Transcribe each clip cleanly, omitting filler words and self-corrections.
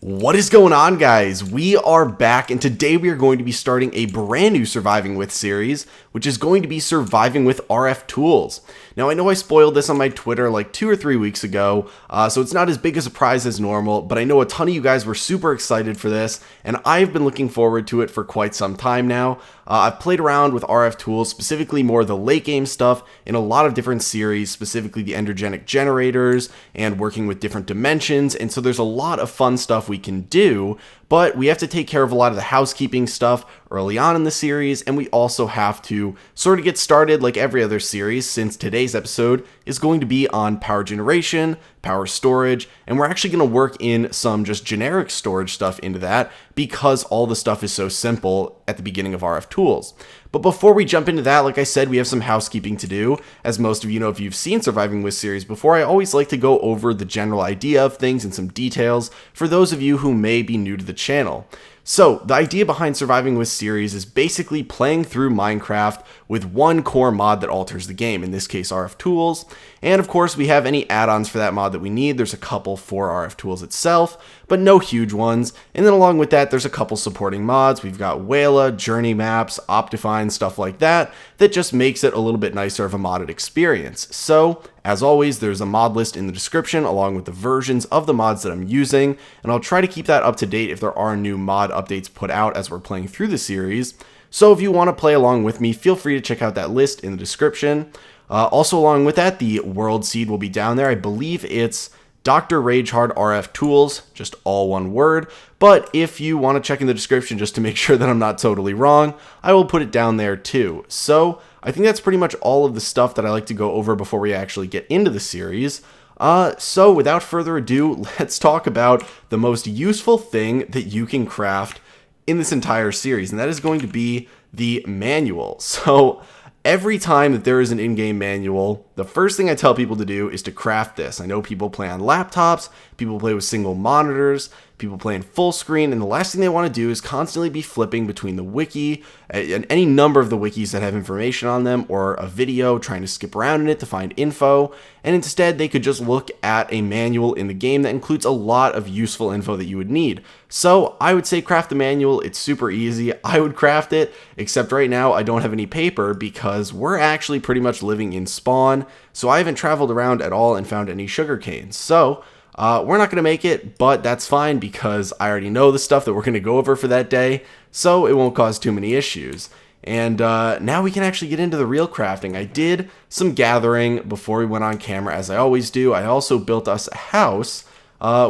What is going on, guys? We are back, and today we are going to be starting a brand new Surviving With series, which is going to be Surviving with RFTools. Now, I know I spoiled this on my Twitter like 2 or 3 weeks ago, so it's not as big a surprise as normal, but I know a ton of you guys were super excited for this, and I've been looking forward to it for quite some time now. I've played around with RFTools, specifically more of the late game stuff, in a lot of different series, specifically the endergenic generators, and working with different dimensions, and so there's a lot of fun stuff we can do, but we have to take care of a lot of the housekeeping stuff early on in the series, and we also have to sort of get started like every other series, since today's episode is going to be on power generation, power storage, and we're actually going to work in some just generic storage stuff into that because all the stuff is so simple at the beginning of RFTools. But before we jump into that, like I said, we have some housekeeping to do. As most of you know, if you've seen Surviving With series before, I always like to go over the general idea of things and some details for those of you who may be new to the channel. So, the idea behind Surviving With series is basically playing through Minecraft with one core mod that alters the game, in this case RFTools, and of course we have any add-ons for that mod that we need. There's a couple for RFTools itself, but no huge ones, and then along with that there's a couple supporting mods. We've got Wayla, Journey Maps, Optifine, stuff like that, that just makes it a little bit nicer of a modded experience. So, as always, there's a mod list in the description along with the versions of the mods that I'm using, and I'll try to keep that up to date if there are new mod updates put out as we're playing through the series. So if you want to play along with me, feel free to check out that list in the description. Also along with that, the world seed will be down there. I believe it's Dr. Ragehard RFTools, just all one word, but if you want to check in the description just to make sure that I'm not totally wrong, I will put it down there too. So I think that's pretty much all of the stuff that I like to go over before we actually get into the series. So without further ado, let's talk about the most useful thing that you can craft in this entire series, and that is going to be the manual. So every time that there is an in-game manual, the first thing I tell people to do is to craft this. I know people play on laptops, people play with single monitors, people play in full screen, and the last thing they want to do is constantly be flipping between the wiki and any number of the wikis that have information on them, or a video trying to skip around in it to find info, and instead they could just look at a manual in the game that includes a lot of useful info that you would need. So I would say craft the manual. It's super easy. I would craft it, except right now I don't have any paper because we're actually pretty much living in spawn, so I haven't traveled around at all and found any sugar canes. So we're not going to make it, but that's fine because I already know the stuff that we're going to go over for that day, so it won't cause too many issues. And now we can actually get into the real crafting. I did some gathering before we went on camera, as I always do. I also built us a house,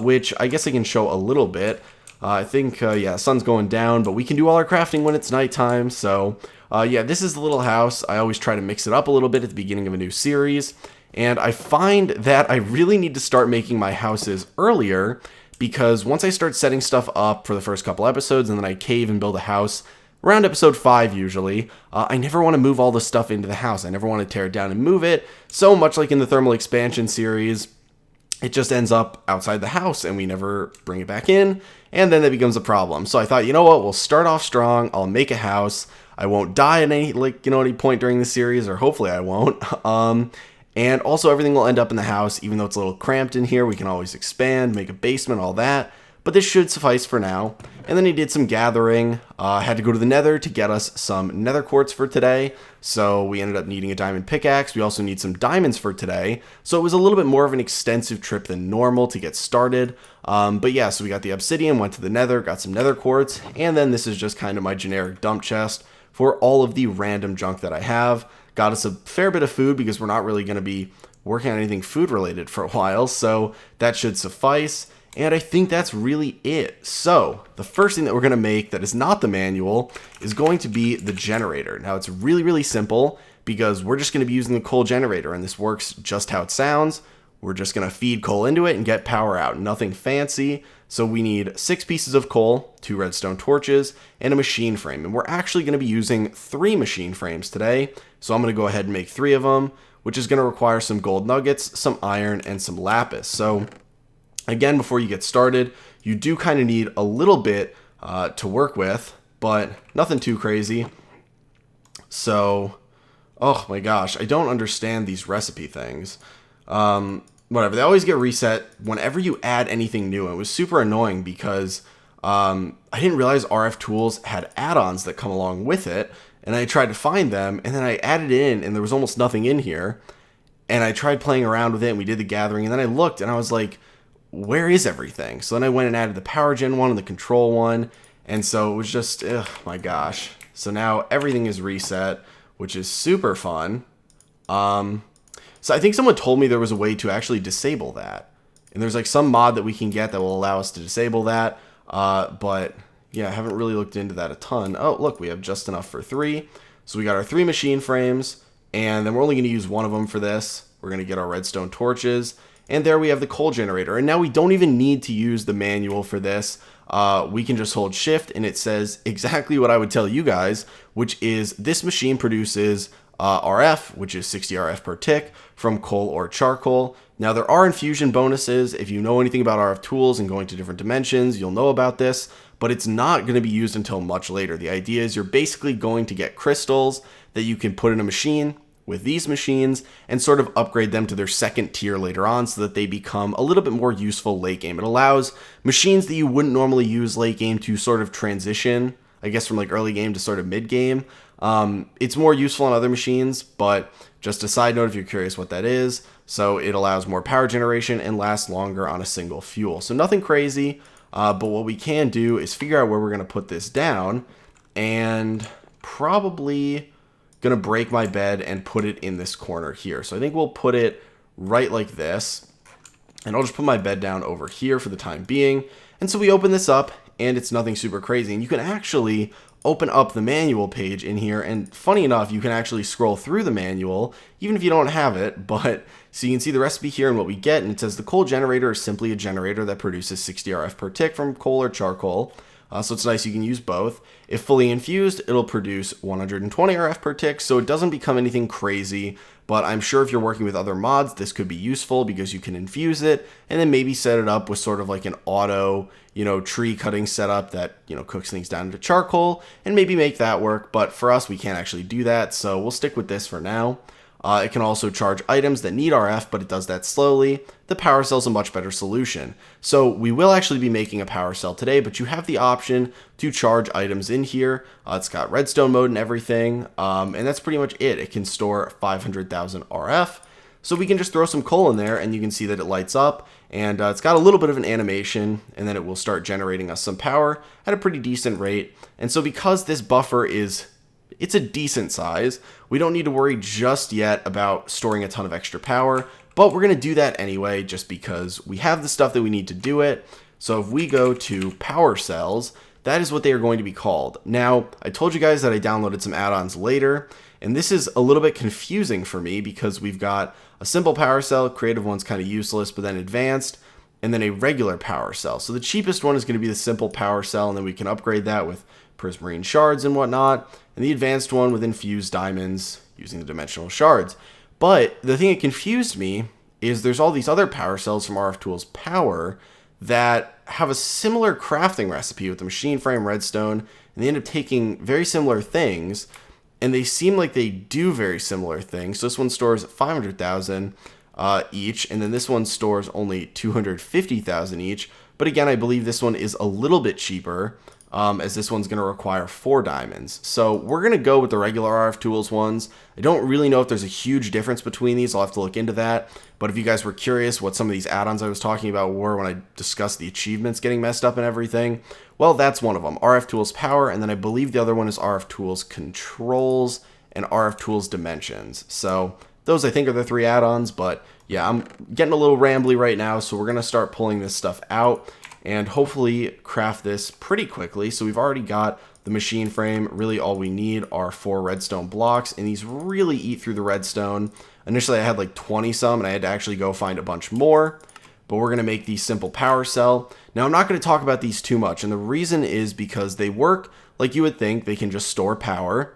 which I guess I can show a little bit. I think, yeah, sun's going down, but we can do all our crafting when it's nighttime, so yeah, this is the little house. I always try to mix it up a little bit at the beginning of a new series. And I find that I really need to start making my houses earlier, because once I start setting stuff up for the first couple episodes and then I cave and build a house around episode 5 usually, I never want to move all the stuff into the house. I never want to tear it down and move it. So much like in the thermal expansion series, it just ends up outside the house and we never bring it back in, and then that becomes a problem. So I thought, you know what, we'll start off strong. I'll make a house. I won't die at any point during the series, or hopefully I won't. And also everything will end up in the house, even though it's a little cramped in here. We can always expand, make a basement, all that. But this should suffice for now. And then he did some gathering. I had to go to the nether to get us some nether quartz for today. So we ended up needing a diamond pickaxe. We also need some diamonds for today. So it was a little bit more of an extensive trip than normal to get started. But yeah, so we got the obsidian, went to the nether, got some nether quartz. And then this is just kind of my generic dump chest for all of the random junk that I have. Got us a fair bit of food because we're not really going to be working on anything food related for a while, so that should suffice. And I think that's really it. So the first thing that we're going to make that is not the manual is going to be the generator. Now it's really, really simple because we're just going to be using the coal generator, and this works just how it sounds. We're just going to feed coal into it and get power out. Nothing fancy. So we need 6 pieces of coal, 2 redstone torches, and a machine frame. And we're actually going to be using 3 machine frames today. So I'm going to go ahead and make 3 of them, which is going to require some gold nuggets, some iron, and some lapis. So again, before you get started, you do kind of need a little bit to work with, but nothing too crazy. So, oh my gosh, I don't understand these recipe things. whatever. They always get reset whenever you add anything new. It was super annoying because I didn't realize RFTools had add-ons that come along with it, and I tried to find them, and then I added it in, and there was almost nothing in here. And I tried playing around with it, and we did the gathering, and then I looked, and I was like, where is everything? So then I went and added the power gen one and the control one, and so it was just, my gosh. So now everything is reset, which is super fun. So I think someone told me there was a way to actually disable that. And there's like some mod that we can get that will allow us to disable that. But yeah, I haven't really looked into that a ton. Oh, look, we have just enough for 3. So we got our 3 machine frames, and then we're only going to use one of them for this. We're going to get our redstone torches. And there we have the coal generator. And now we don't even need to use the manual for this. We can just hold shift, and it says exactly what I would tell you guys, which is this machine produces RF, which is 60 RF per tick from coal or charcoal. Now there are infusion bonuses. If you know anything about RFTools and going to different dimensions, you'll know about this, but it's not going to be used until much later. The idea is you're basically going to get crystals that you can put in a machine with these machines and sort of upgrade them to their second tier later on so that they become a little bit more useful late game. It allows machines that you wouldn't normally use late game to sort of transition, I guess, from like early game to sort of mid game. It's more useful on other machines, but just a side note if you're curious what that is. So it allows more power generation and lasts longer on a single fuel. So nothing crazy, but what we can do is figure out where we're going to put this down, and probably going to break my bed and put it in this corner here. So I think we'll put it right like this, and I'll just put my bed down over here for the time being. And so we open this up, and it's nothing super crazy, and you can actually open up the manual page in here, and funny enough, you can actually scroll through the manual even if you don't have it. But so you can see the recipe here and what we get, and it says the coal generator is simply a generator that produces 60 RF per tick from coal or charcoal. So it's nice you can use both. If fully infused, it'll produce 120 RF per tick, so it doesn't become anything crazy, but I'm sure if you're working with other mods, this could be useful because you can infuse it and then maybe set it up with sort of like an auto, tree cutting setup that, cooks things down to charcoal, and maybe make that work. But for us, we can't actually do that, so we'll stick with this for now. It can also charge items that need RF, but it does that slowly. The power cell is a much better solution. So we will actually be making a power cell today, but you have the option to charge items in here. It's got redstone mode and everything, and that's pretty much it. It can store 500,000 RF. So we can just throw some coal in there, and you can see that it lights up, and it's got a little bit of an animation, and then it will start generating us some power at a pretty decent rate. And so because this buffer it's a decent size, we don't need to worry just yet about storing a ton of extra power, but we're going to do that anyway just because we have the stuff that we need to do it. So if we go to power cells, that is what they are going to be called. Now, I told you guys that I downloaded some add-ons later, and this is a little bit confusing for me because we've got a simple power cell, creative one's kind of useless, but then advanced, and then a regular power cell. So the cheapest one is going to be the simple power cell, and then we can upgrade that with prismarine shards and whatnot, and the advanced one with infused diamonds using the dimensional shards. But the thing that confused me is there's all these other power cells from RFTools Power that have a similar crafting recipe with the machine frame redstone, and they end up taking very similar things, and they seem like they do very similar things. So this one stores 500,000 each, and then this one stores only 250,000 each. But again, I believe this one is a little bit cheaper, as this one's going to require 4 diamonds. So we're going to go with the regular RFTools ones. I don't really know if there's a huge difference between these. I'll have to look into that. But if you guys were curious what some of these add-ons I was talking about were when I discussed the achievements getting messed up and everything, well, that's one of them. RFTools Power, and then I believe the other one is RFTools Controls and RFTools Dimensions. So those, I think, are the 3 add-ons. But yeah, I'm getting a little rambly right now, so we're going to start pulling this stuff out and hopefully craft this pretty quickly. So we've already got the machine frame. Really all we need are 4 redstone blocks, and these really eat through the redstone. Initially I had like 20 some, and I had to actually go find a bunch more, but we're going to make the simple power cell. Now I'm not going to talk about these too much, and the reason is because they work like you would think. They can just store power,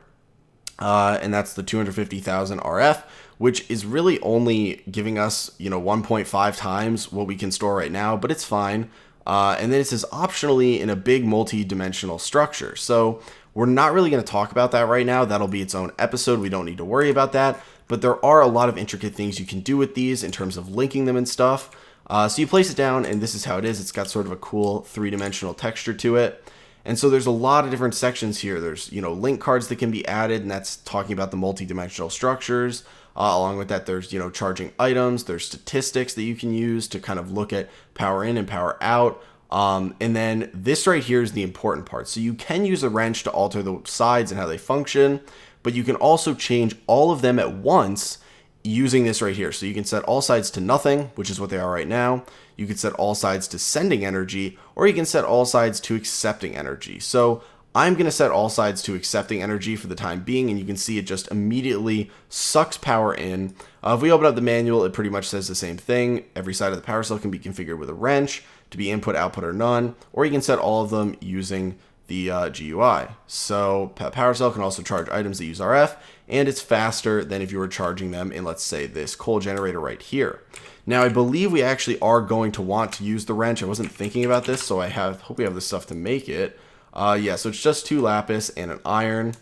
and that's the 250,000 RF, which is really only giving us 1.5 times what we can store right now, but it's fine. And then it says optionally in a big multi-dimensional structure. So we're not really going to talk about that right now. That'll be its own episode. We don't need to worry about that. but there are a lot of intricate things you can do with these in terms of linking them and stuff. So you place it down, and this is how it is. It's got sort of a cool three-dimensional texture to it. And so there's a lot of different sections here. There's, link cards that can be added, and that's talking about the multi-dimensional structures. Along with that, there's, charging items. There's statistics that you can use to kind of look at power in and power out. And then this right here is the important part. So you can use a wrench to alter the sides and how they function, but you can also change all of them at once using this right here. So you can set all sides to nothing, which is what they are right now. You can set all sides to sending energy, or you can set all sides to accepting energy. So I'm going to set all sides to accepting energy for the time being, and you can see it just immediately sucks power in. If we open up the manual, it pretty much says the same thing. Every side of the power cell can be configured with a wrench to be input, output, or none, or you can set all of them using the GUI. So power cell can also charge items that use RF, and it's faster than if you were charging them in, let's say, this coal generator right here. Now, I believe we actually are going to want to use the wrench. I wasn't thinking about this, so hope we have the stuff to make it. Yeah, so it's just 2 lapis and an iron.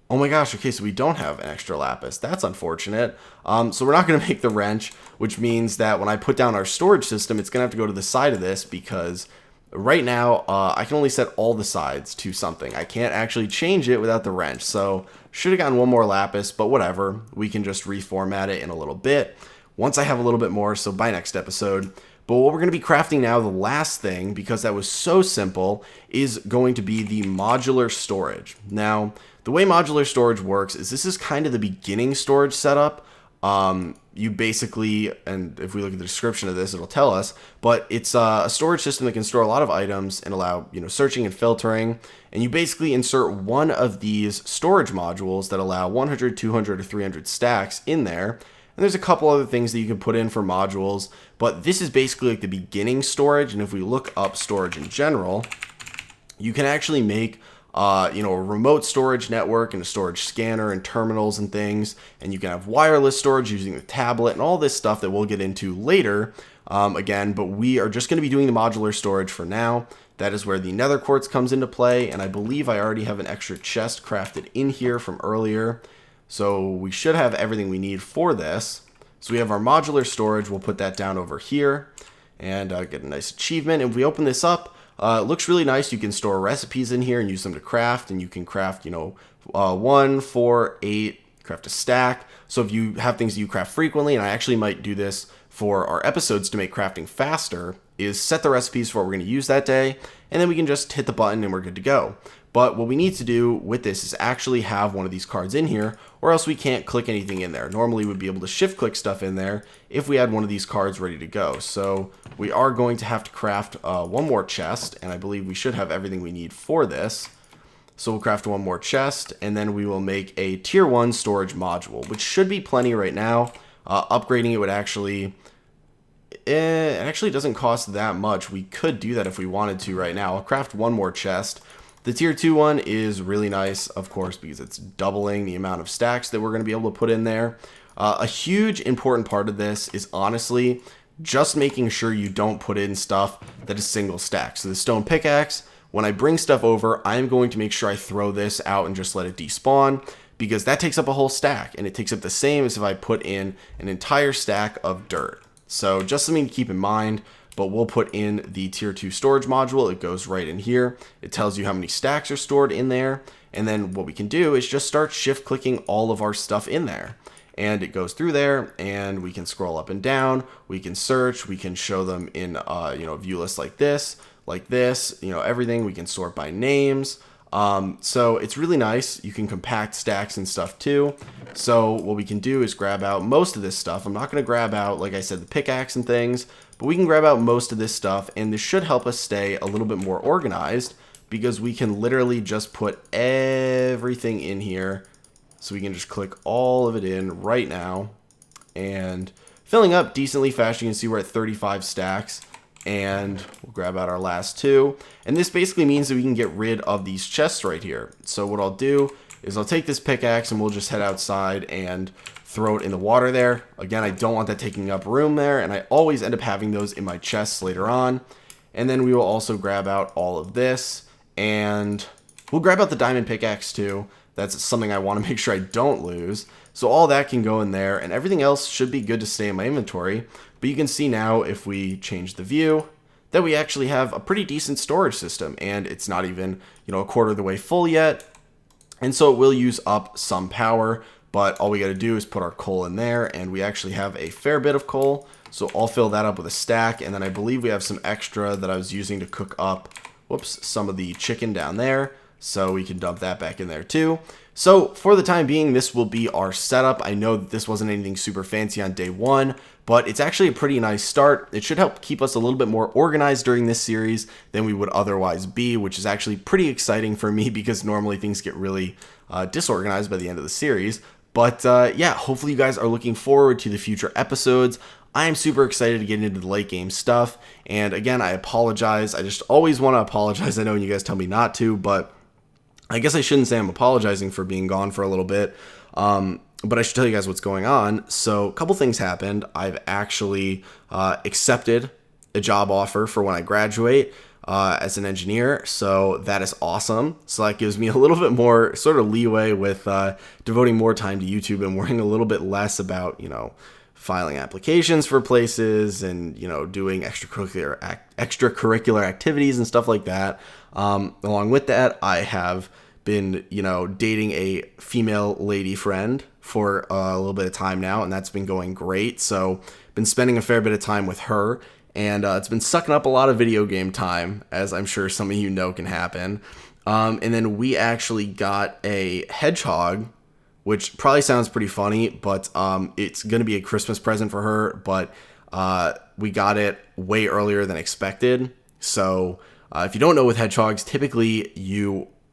Oh my gosh, okay, so we don't have an extra lapis. That's unfortunate. So we're not going to make the wrench, which means that when I put down our storage system, it's going to have to go to the side of this, because right now I can only set all the sides to something. I can't actually change it without the wrench. So should have gotten 1 more lapis, but whatever. We can just reformat it in a little bit once I have a little bit more, so by next episode. But what we're going to be crafting now, the last thing, because that was so simple, is going to be the modular storage. Now, the way modular storage works is this is kind of the beginning storage setup. You basically, and if we look at the description of this, it'll tell us, but it's a storage system that can store a lot of items and allow, searching and filtering. And you basically insert one of these storage modules that allow 100, 200, or 300 stacks in there. And there's a couple other things that you can put in for modules, but this is basically like the beginning storage. And if we look up storage in general, you can actually make a remote storage network and a storage scanner and terminals and things. And you can have wireless storage using the tablet and all this stuff that we'll get into later again. But we are just going to be doing the modular storage for now. That is where the nether quartz comes into play. And I believe I already have an extra chest crafted in here from earlier. So we should have everything we need for this. So we have our modular storage. We'll put that down over here and get a nice achievement. And if we open this up, it looks really nice. You can store recipes in here and use them to craft. And you can craft, 1, 4, 8, craft a stack. So if you have things that you craft frequently, and I actually might do this for our episodes to make crafting faster, is set the recipes for what we're going to use that day. And then we can just hit the button and we're good to go. But what we need to do with this is actually have one of these cards in here, or else we can't click anything in there. Normally we'd be able to shift click stuff in there if we had one of these cards ready to go. So we are going to have to craft 1 more chest, and I believe we should have everything we need for this. So we'll craft 1 more chest, and then we will make a tier 1 storage module, which should be plenty right now. Upgrading it would actually... it actually doesn't cost that much. We could do that if we wanted to right now. I'll craft 1 more chest. The tier 2 one is really nice, of course, because it's doubling the amount of stacks that we're going to be able to put in there. A huge important part of this is honestly just making sure you don't put in stuff that is single stack. So the stone pickaxe, when I bring stuff over, I'm going to make sure I throw this out and just let it despawn, because that takes up a whole stack, and it takes up the same as if I put in an entire stack of dirt. So just something to keep in mind. But we'll put in the tier 2 storage module. It goes right in here. It tells you how many stacks are stored in there. And then what we can do is just start shift clicking all of our stuff in there. And it goes through there, and we can scroll up and down. We can search. We can show them in view lists like this, everything. We can sort by names. So it's really nice. You can compact stacks and stuff too. So what we can do is grab out most of this stuff. I'm not going to grab out, like I said, the pickaxe and things, but we can grab out most of this stuff, and this should help us stay a little bit more organized, because we can literally just put everything in here. So we can just click all of it in right now, and filling up decently fast. You can see we're at 35 stacks. And we'll grab out our last 2. And this basically means that we can get rid of these chests right here. So what I'll do is I'll take this pickaxe and we'll just head outside and throw it in the water there. Again, I don't want that taking up room there, and I always end up having those in my chests later on. And then we will also grab out all of this, and we'll grab out the diamond pickaxe too, That's something I want to make sure I don't lose. So all that can go in there, and everything else should be good to stay in my inventory. But you can see now, if we change the view, that we actually have a pretty decent storage system, and it's not even, a quarter of the way full yet. And so it will use up some power, but all we got to do is put our coal in there, and we actually have a fair bit of coal. So I'll fill that up with a stack, and then I believe we have some extra that I was using to cook up, some of the chicken down there. So we can dump that back in there too. So for the time being, this will be our setup. I know that this wasn't anything super fancy on day one, but it's actually a pretty nice start. It should help keep us a little bit more organized during this series than we would otherwise be, which is actually pretty exciting for me because normally things get really disorganized by the end of the series. But yeah, hopefully you guys are looking forward to the future episodes. I am super excited to get into the late game stuff. And again, I apologize. I just always want to apologize. I know you guys tell me not to, but I guess I shouldn't say I'm apologizing for being gone for a little bit, but I should tell you guys what's going on. So a couple things happened. I've actually accepted a job offer for when I graduate as an engineer, so that is awesome. So that gives me a little bit more sort of leeway with devoting more time to YouTube and worrying a little bit less about, filing applications for places and, doing extracurricular activities and stuff like that. Along with that, I have been, dating a female lady friend for a little bit of time now, and that's been going great. So been spending a fair bit of time with her, and it's been sucking up a lot of video game time, as I'm sure some of you know can happen. And then we actually got a hedgehog, which probably sounds pretty funny, but it's going to be a Christmas present for her, but we got it way earlier than expected. So if you don't know, with hedgehogs, typically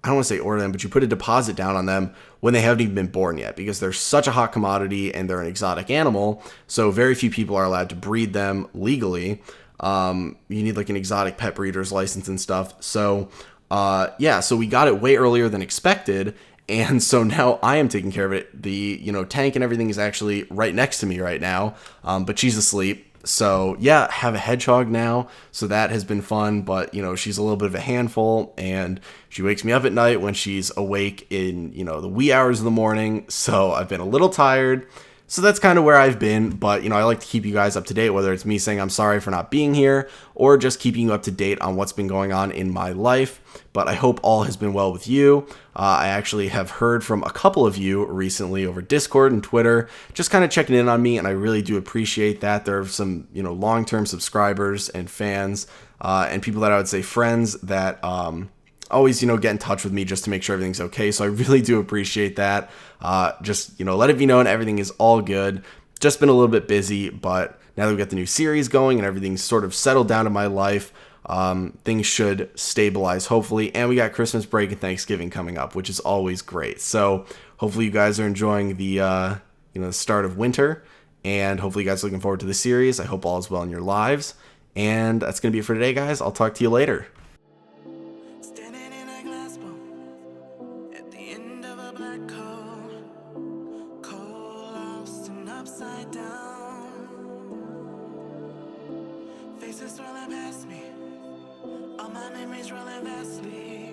I don't want to say order them, but you put a deposit down on them when they haven't even been born yet, because they're such a hot commodity and they're an exotic animal. So very few people are allowed to breed them legally. You need like an exotic pet breeder's license and stuff. So yeah, so we got it way earlier than expected. And so now I am taking care of it. The, tank and everything is actually right next to me right now, but she's asleep. So yeah, have a hedgehog now. So that has been fun, but she's a little bit of a handful, and she wakes me up at night when she's awake in, the wee hours of the morning. So I've been a little tired. So that's kind of where I've been, but I like to keep you guys up to date, whether it's me saying I'm sorry for not being here or just keeping you up to date on what's been going on in my life. But I hope all has been well with you. I actually have heard from a couple of you recently over Discord and Twitter, just kind of checking in on me, and I really do appreciate that. There are some, long-term subscribers and fans and people that I would say friends that always, get in touch with me just to make sure everything's okay. So I really do appreciate that. Just, let it be known everything is all good. Just been a little bit busy, but now that we've got the new series going and everything's sort of settled down in my life, things should stabilize, hopefully. And we got Christmas break and Thanksgiving coming up, which is always great. So hopefully you guys are enjoying the, the start of winter, and hopefully you guys are looking forward to the series. I hope all is well in your lives. And that's going to be it for today, guys. I'll talk to you later. Upside down, faces swirling past me, all my memories rolling vastly.